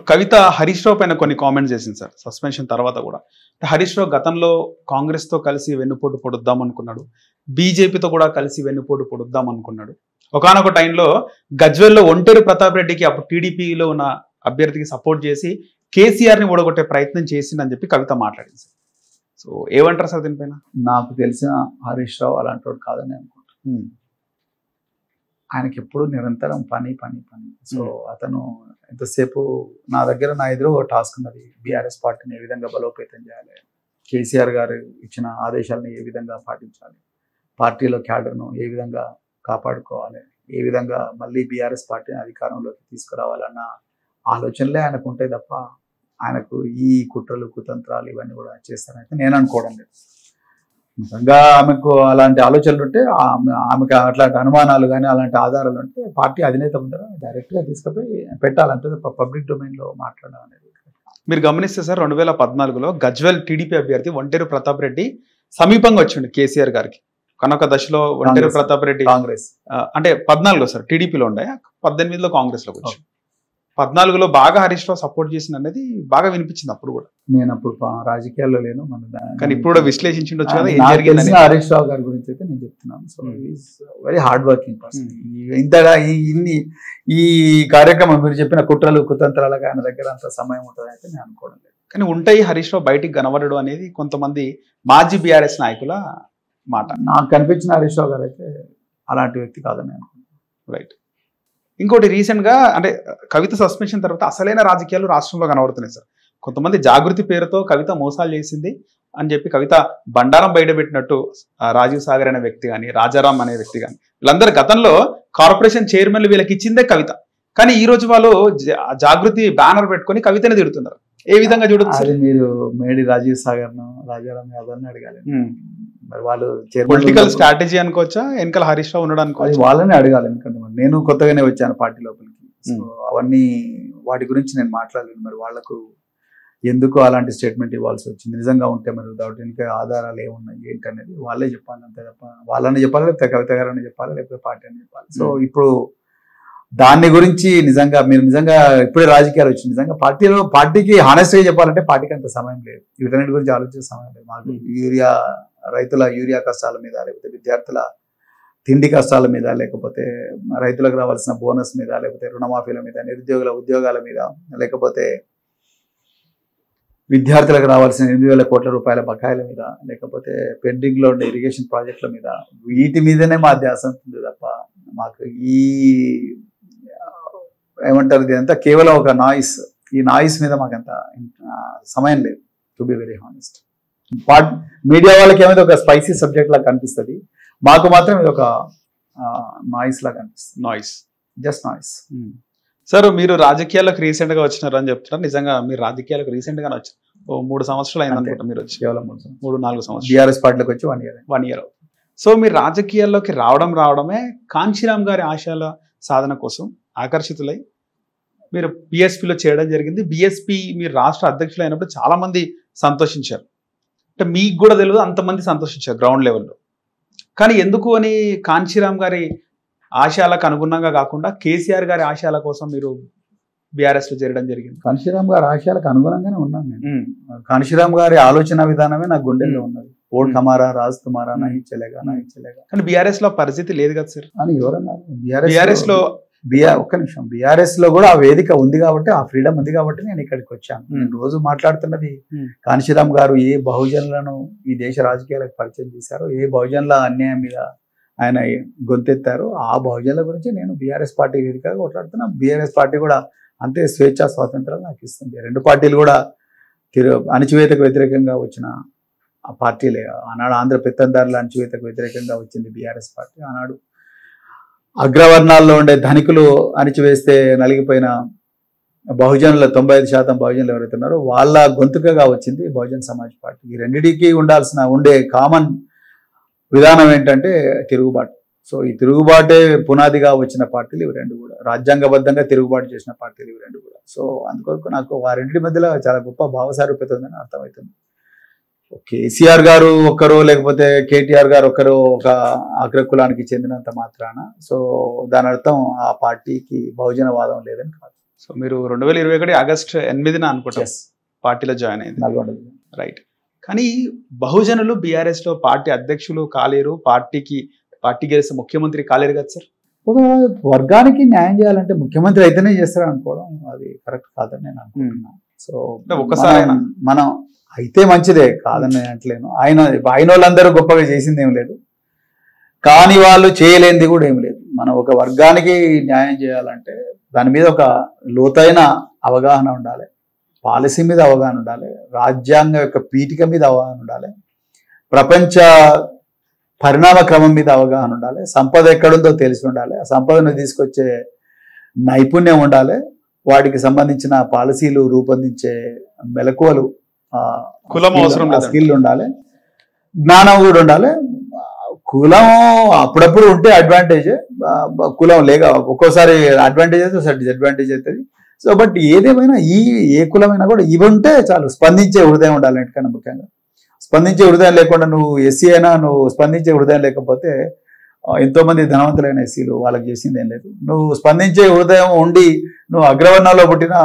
కవిత హరీష్ రావు పైన కొన్ని కామెంట్స్ చేసింది సార్ సస్పెన్షన్ తర్వాత కూడా. హరీష్ రావు గతంలో కాంగ్రెస్ తో కలిసి వెన్నుపోటు పొడుద్దాం అనుకున్నాడు, బీజేపీతో కూడా కలిసి వెన్నుపోటు పొడుద్దాం అనుకున్నాడు. ఒకానొక టైంలో గజ్వెల్లో ఒంటేరు ప్రతాప్ రెడ్డికి అప్పుడు టీడీపీలో ఉన్న అభ్యర్థికి సపోర్ట్ చేసి కేసీఆర్ ని ఓడగొట్టే ప్రయత్నం చేసిందని చెప్పి కవిత మాట్లాడింది సార్. సో ఏమంటారు సార్ దీనిపైన? నాకు తెలిసిన హరీష్ రావు అలాంటి వాడు కాదని అనుకుంటున్నాను. ఆయనకి ఎప్పుడు నిరంతరం పని పని పని. సో అతను ఎంతసేపు నా ఎదురు ఒక టాస్క్ ఉన్నది, బీఆర్ఎస్ పార్టీని ఏ విధంగా బలోపేతం చేయాలి, కేసీఆర్ గారు ఇచ్చిన ఆదేశాలను ఏ విధంగా పాటించాలి, పార్టీలో క్యాడర్ను ఏ విధంగా కాపాడుకోవాలి, ఏ విధంగా మళ్ళీ బీఆర్ఎస్ పార్టీని అధికారంలోకి తీసుకురావాలన్న ఆలోచనలే ఆయనకు ఉంటాయి తప్ప ఆయనకు ఈ కుట్రలు కుతంత్రాలు ఇవన్నీ కూడా చేస్తారైతే నేను అనుకోవడం లేదు. నిజంగా ఆమెకు అలాంటి ఆలోచనలు ఉంటే, ఆమెకు అట్లాంటి అనుమానాలు కానీ అలాంటి ఆధారాలు ఉంటే పార్టీ అధినేత ముందర డైరెక్ట్గా తీసుకుపోయి పెట్టాలంటే పబ్లిక్ డొమైన్లో మాట్లాడడం అనేది. మీరు గమనిస్తే సార్ 2014లో గజ్వెల్ టీడీపీ అభ్యర్థి ఒంటేరు ప్రతాప్ రెడ్డి సమీపంగా వచ్చిండు కేసీఆర్ గారికి. కనొక దశలో ఒంటేరు ప్రతాప్ రెడ్డి కాంగ్రెస్ అంటే 14లో సార్ టీడీపీలో ఉండే, 18లో కాంగ్రెస్లోకి వచ్చి 14లో బాగా హరీష్ రావు సపోర్ట్ చేసిన అనేది బాగా వినిపించింది అప్పుడు కూడా. నేను అప్పుడు రాజకీయాల్లో లేను, కానీ ఇప్పుడు కూడా విశ్లేషించవచ్చు కదా ఏం నాకు జరిగింది. తెలిసిన హరీష్ రావు గారి గురించి అయితే నేను చెప్తున్నాను. So is very hard working person. ఇంతగా ఈ కార్యక్రమం మీరు చెప్పిన కుట్రలు కుతంత్రాలకు ఆయన దగ్గర అంత సమయం ఉంటుంది అయితే నేను అనుకోవడం లేదు. కానీ ఉంటాయి హరీష్ రావు బయటికి కనబడడం అనేది కొంతమంది మాజీ బీఆర్ఎస్ నాయకుల మాట. నాకు కనిపించిన హరీష్ రావు గారు అయితే అలాంటి వ్యక్తి కాదని అనుకుంటున్నాను. రైట్. ఇంకోటి రీసెంట్ గా అంటే కవిత సస్పెన్షన్ తర్వాత అసలైన రాజకీయాలు రాష్ట్రంలో కనబడుతున్నాయి సార్. కొంతమంది జాగృతి పేరుతో కవిత మోసాలు చేసింది అని చెప్పి కవిత బండారం బయటపెట్టినట్టు రాజీవ్ సాగర్ అనే వ్యక్తి కానీ, రాజారాం అనే వ్యక్తి కానీ, వీళ్ళందరూ గతంలో కార్పొరేషన్ చైర్మన్లు వీళ్ళకి ఇచ్చిందే కవిత. కానీ ఈ రోజు వాళ్ళు జాగృతి బ్యానర్ పెట్టుకొని కవితని తిడుతున్నారు. ఏ విధంగా చూడొచ్చు? అది మీరు మేడి రాజీవ్ సాగర్ ను రాజారాం యాదవ్ ని అడగాలి. మరి వాళ్ళు పొలిటికల్ స్ట్రాటజీ అనుకోవచ్చా, వెనకాల హరీష్ రావు ఉండడం అనుకోవచ్చు? వాళ్ళని అడగాలి. ఎందుకంటే నేను కొత్తగానే వచ్చాను పార్టీ లోపలికి. సో అవన్నీ వాటి గురించి నేను మాట్లాడలేను. మరి వాళ్ళకు ఎందుకు అలాంటి స్టేట్మెంట్ ఇవ్వాల్సి వచ్చింది, నిజంగా ఉంటే మరి దానికి ఆధారాలు ఏమున్నాయి ఏంటి అనేది వాళ్ళే చెప్పాలి. అంతే తప్ప వాళ్ళని చెప్పాలి, లేకపోతే కవిత గారని చెప్పాలి, లేకపోతే పార్టీ అని చెప్పాలి. సో ఇప్పుడు దాని గురించి మీరు నిజంగా ఇప్పుడే రాజకీయాలు వచ్చింది. నిజంగా పార్టీకి హానెస్ట్గా చెప్పాలంటే పార్టీకి అంత సమయం లేదు, వీటన్నిటి గురించి ఆలోచించే సమయం లేదు. మాకు రైతుల యూరియా కష్టాల మీద, లేకపోతే విద్యార్థుల తిండి కష్టాల మీద, లేకపోతే రైతులకు రావాల్సిన బోనస్ మీద, లేకపోతే రుణమాఫీల మీద, నిరుద్యోగుల ఉద్యోగాల మీద, లేకపోతే విద్యార్థులకు రావాల్సిన 8,000 కోట్ల రూపాయల బకాయిల మీద, లేకపోతే పెండింగ్లో ఉండే ఇరిగేషన్ ప్రాజెక్టుల మీద, వీటి మీదనే మా ధ్యాస ఉంటుంది తప్ప మాకు ఈ ఏమంటారు ఇదంతా కేవలం ఒక నాయిస్. ఈ నాయిస్ మీద మాకంత సమయం లేదు, to be very honest. Media వాళ్ళకి ఏమైతే ఒక స్పైసీ సబ్జెక్ట్ లాగా కనిపిస్తుంది, మాకు మాత్రం ఇది ఒక నాయిస్ లాగా కనిపిస్తుంది. Noise, just noise. సార్ మీరు రాజకీయాల్లోకి రీసెంట్ గా వచ్చినారు అని చెప్తున్నారు. నిజంగా మీరు రాజకీయాలకు రీసెంట్ గానే వచ్చారు. 3 సంవత్సరాలు అయింది అనుకుంటా మీరు వచ్చి. కేవలం 3-4 సంవత్సరాలు బీఆర్ఎస్ పార్టీలోకి వచ్చి 1 ఇయర్. సో మీరు రాజకీయాల్లోకి రావడమే కాంచీరామ్ గారి ఆశయాల సాధన కోసం ఆకర్షితులై మీరు బీఎస్పీలో చేయడం జరిగింది. బీఎస్పీ మీరు రాష్ట్ర అధ్యక్షులు అయినప్పుడు చాలా మంది సంతోషించారు. అంటే మీకు కూడా తెలియదు అంతమంది సంతోషించారు గ్రౌండ్ లెవెల్లో. కానీ ఎందుకు అని కాంచీరామ్ గారి ఆశయాలకు అనుగుణంగా కాకుండా కేసీఆర్ గారి ఆశయాల కోసం మీరు బీఆర్ఎస్ లో చేరడం జరిగింది. కాంచీరామ్ గారి ఆశయాలకు అనుగుణంగానే ఉన్నాను నేను. కాంచీరామ్ గారి ఆలోచన విధానమే నాకు గుండెల్లో ఉన్నది. ఓట్ హమారా రాజ్ తుమారా నహీ చలేగా. కానీ బీఆర్ఎస్ లో పరిస్థితి లేదు కదా సార్ అని ఎవరన్నారు? బీఆర్ఎస్ లో ఒక్క నిమిషం, బీఆర్ఎస్ లో కూడా ఆ వేదిక ఉంది కాబట్టి, ఆ ఫ్రీడమ్ ఉంది కాబట్టి నేను ఇక్కడికి వచ్చాను. నేను రోజు మాట్లాడుతున్నది కాంచీరామ్ గారు ఏ బహుజనులను ఈ దేశ రాజకీయాలకు పరిచయం చేశారో, ఏ బహుజనుల అన్యాయం మీద ఆయన గొంతెత్తారో ఆ బహుజనుల గురించి నేను బీఆర్ఎస్ పార్టీ వేదికగా కొట్లాడుతున్నా. బీఆర్ఎస్ పార్టీ కూడా అంతే స్వేచ్ఛా స్వాతంత్రాలు నాకు ఇస్తుంది. 2 పార్టీలు కూడా అణచివేతకు వ్యతిరేకంగా వచ్చిన ఆ పార్టీలే. ఆనాడు ఆంధ్ర పెత్తందారుల అణచివేతకు వ్యతిరేకంగా వచ్చింది బీఆర్ఎస్ పార్టీ. ఆనాడు అగ్రవర్ణాల్లో ఉండే ధనికులు అణిచివేస్తే నలిగిపోయిన బహుజనుల 95% బహుజనులు ఎవరైతే ఉన్నారో వాళ్ళ గొంతుకగా వచ్చింది బహుజన్ సమాజ్ పార్టీ. ఈ రెండిటికి ఉండే కామన్ విధానం ఏంటంటే తిరుగుబాటు. సో ఈ తిరుగుబాటే పునాదిగా వచ్చిన పార్టీలు ఇవి 2 కూడా, రాజ్యాంగబద్ధంగా తిరుగుబాటు చేసిన పార్టీలు ఇవి 2 కూడా. సో అందుకొరకు నాకు ఆ రెండింటి మధ్యలో చాలా గొప్ప భావసారూప్యత ఉందని అర్థమవుతుంది. కేసీఆర్ గారు ఒక్కరు, లేకపోతే కేటీఆర్ గారు ఒక్కరు ఒక అగ్రకులానికి చెందినంత మాత్రాన సో దాని అర్థం ఆ పార్టీకి బహుజనవాదం లేదని కాదు. సో మీరు 2021 ఆగస్టు 8న అనుకుంటా పార్టీలో జాయిన్ అయింది. నల్గొండ. రైట్. కానీ బహుజనులు బీఆర్ఎస్ లో పార్టీ అధ్యక్షులు కాలేరు, పార్టీ గెలిస్తే ముఖ్యమంత్రి కాలేరు కదా సార్? ఒక వర్గానికి న్యాయం చేయాలంటే ముఖ్యమంత్రి అయితేనే చేస్తారు అనుకోవడం అది కరెక్ట్ కాదని నేను అనుకుంటున్నాను. సో ఒక్కసారి మనం అయితే మంచిదే, కాదని అంటలేను. ఆయన వాళ్ళందరూ గొప్పగా చేసింది ఏం లేదు, కానీ వాళ్ళు చేయలేనిది కూడా ఏం లేదు. మనం ఒక వర్గానికి న్యాయం చేయాలంటే దాని మీద ఒక లోతైన అవగాహన ఉండాలి, పాలసీ మీద అవగాహన ఉండాలి, రాజ్యాంగం యొక్క పీఠిక మీద అవగాహన ఉండాలి, ప్రపంచ పరిణామ క్రమం మీద అవగాహన ఉండాలి, సంపద ఎక్కడుందో తెలిసి ఉండాలి, ఆ సంపదను తీసుకొచ్చే నైపుణ్యం ఉండాలి, వాటికి సంబంధించిన పాలసీలు రూపొందించే మెలకువలు స్కిల్ ఉండాలి, జ్ఞానం కూడా ఉండాలి. కులం అప్పుడప్పుడు ఉంటే అడ్వాంటేజ్, కులం లేక ఒక్కోసారి అడ్వాంటేజ్ అయితే ఒకసారి డిసడ్వాంటేజ్ అవుతుంది. సో బట్ ఏదేమైనా ఏ కులమైనా కూడా ఇవి ఉంటే చాలు. స్పందించే హృదయం ఉండాలి ఎందుకన్నా ముఖ్యంగా. స్పందించే హృదయం లేకుండా నువ్వు ఎస్సీ అయినా నువ్వు స్పందించే హృదయం లేకపోతే ఎంతోమంది ధనవంతులైన ఎస్సీలు వాళ్ళకి చేసింది ఏం లేదు. నువ్వు స్పందించే హృదయం ఉండి నువ్వు అగ్రవర్ణంలో పుట్టిన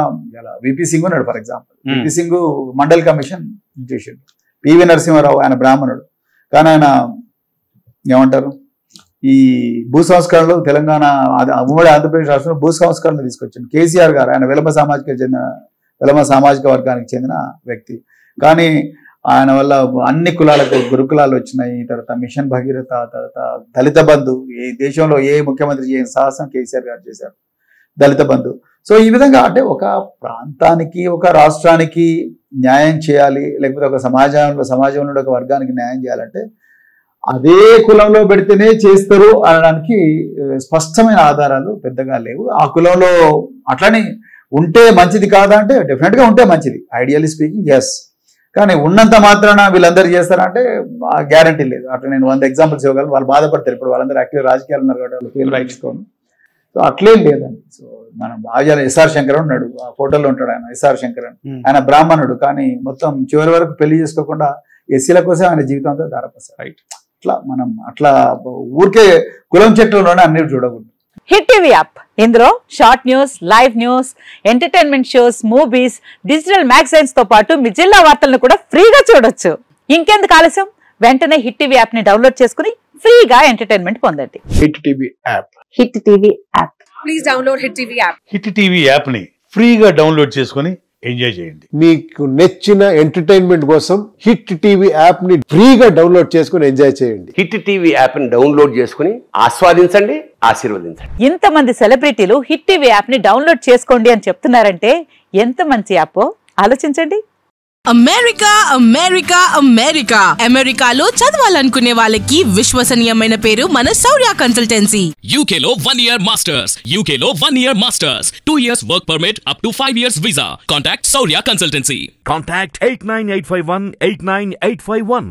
విపి సింగ్ ఉన్నాడు for example. VP Singh mandal commission చేసిండు. పివి నరసింహారావు ఆయన బ్రాహ్మణుడు, కానీ ఆయన ఏమంటారు ఈ భూ సంస్కరణలు తెలంగాణ ఉమ్మడి ఆంధ్రప్రదేశ్ రాష్ట్రంలో భూ సంస్కరణలు తీసుకొచ్చాడు. కేసీఆర్ గారు ఆయన వెలమ సామాజిక వర్గానికి చెందిన వ్యక్తి, కానీ ఆయన వల్ల అన్ని కులాలకు గురుకులాలు వచ్చినాయి. తర్వాత మిషన్ భగీరథ, తర్వాత దళిత బంధు, ఈ దేశంలో ఏ ముఖ్యమంత్రి చేయని సాహసం కేసీఆర్ గారు చేశారు, దళిత బంధు. సో ఈ విధంగా అంటే ఒక ప్రాంతానికి ఒక రాష్ట్రానికి న్యాయం చేయాలి, లేకపోతే ఒక సమాజంలో ఒక వర్గానికి న్యాయం చేయాలంటే అదే కులంలో పెడితేనే చేస్తారు అనడానికి స్పష్టమైన ఆధారాలు పెద్దగా లేవు. ఆ కులంలో అట్లని ఉంటే మంచిది కాదా అంటే డెఫినెట్గా ఉంటే మంచిది, ఐడియల్లీ స్పీకింగ్ ఎస్. కానీ ఉన్నంత మాత్రాన వీళ్ళందరూ చేస్తారంటే గ్యారంటీ లేదు. అట్లా నేను 100 ఎగ్జాంపుల్స్ ఇవ్వగలను. వాళ్ళు బాధపడతారు, ఇప్పుడు వాళ్ళందరూ యాక్టివ్ రాజకీయాలు ఉన్నారు కాబట్టి వాళ్ళు పేర్లు రాయించుకోను. సో అట్లేం లేదండి. సో మనం బాగా ఎస్ఆర్ శంకర్ ఉన్నాడు, ఆ ఫోటోలో ఉంటాడు ఆయన, ఎస్ఆర్ శంకర్ అని. ఆయన బ్రాహ్మణుడు, కానీ మొత్తం చివరి వరకు పెళ్లి చేసుకోకుండా ఎస్సీల కోసం ఆయన జీవితం అంతా ధారపోసారు. రైట్. అట్లా మనం అట్లా ఊరికే కులం చెట్లలోనే అన్ని చూడకూడదు. హిట్ టీవీ యాప్, ఇందులో short news, live news, entertainment shows, movies, digital magazines తో పాటు మీ జిల్లా వార్తలను కూడా ఫ్రీగా చూడొచ్చు. ఇంకెందుకు ఆలస్యం, వెంటనే హిట్ టీవీ యాప్ ని డౌన్లోడ్ చేసుకుని ఫ్రీగా ఎంటర్టైన్మెంట్ పొందండి. Hit TV app, hit TV app, please download hit TV app. Hit TV app ని ఫ్రీగా డౌన్లోడ్ చేసుకుని ఎంజాయ్ చేయండి. మీకు నచ్చిన ఎంటర్టైన్మెంట్ కోసం హిట్ టీవీ యాప్ ని ఫ్రీగా డౌన్లోడ్ చేసుకుని ఎంజాయ్ చేయండి. హిట్ టీవీ యాప్ ని డౌన్లోడ్ చేసుకుని ఆస్వాదించండి, ఆశీర్వదించండి. ఇంతమంది సెలబ్రిటీలు హిట్ టీవీ యాప్ ని డౌన్లోడ్ చేసుకోండి అని చెప్తున్నారంటే ఎంత మంచి యాప్ ఆలోచించండి. అమెరికా అమెరికా అమెరికా అమెరికాలో చదవాలనుకునే వాళ్ళకి విశ్వసనీయమైన పేరు మన శౌర్య కన్సల్టెన్సీ. UK లో 1 year masters, UK లో 1 year masters, 2 years work permit up to 5 years visa. Contact Saurya Consultancy. Contact 89851 89851.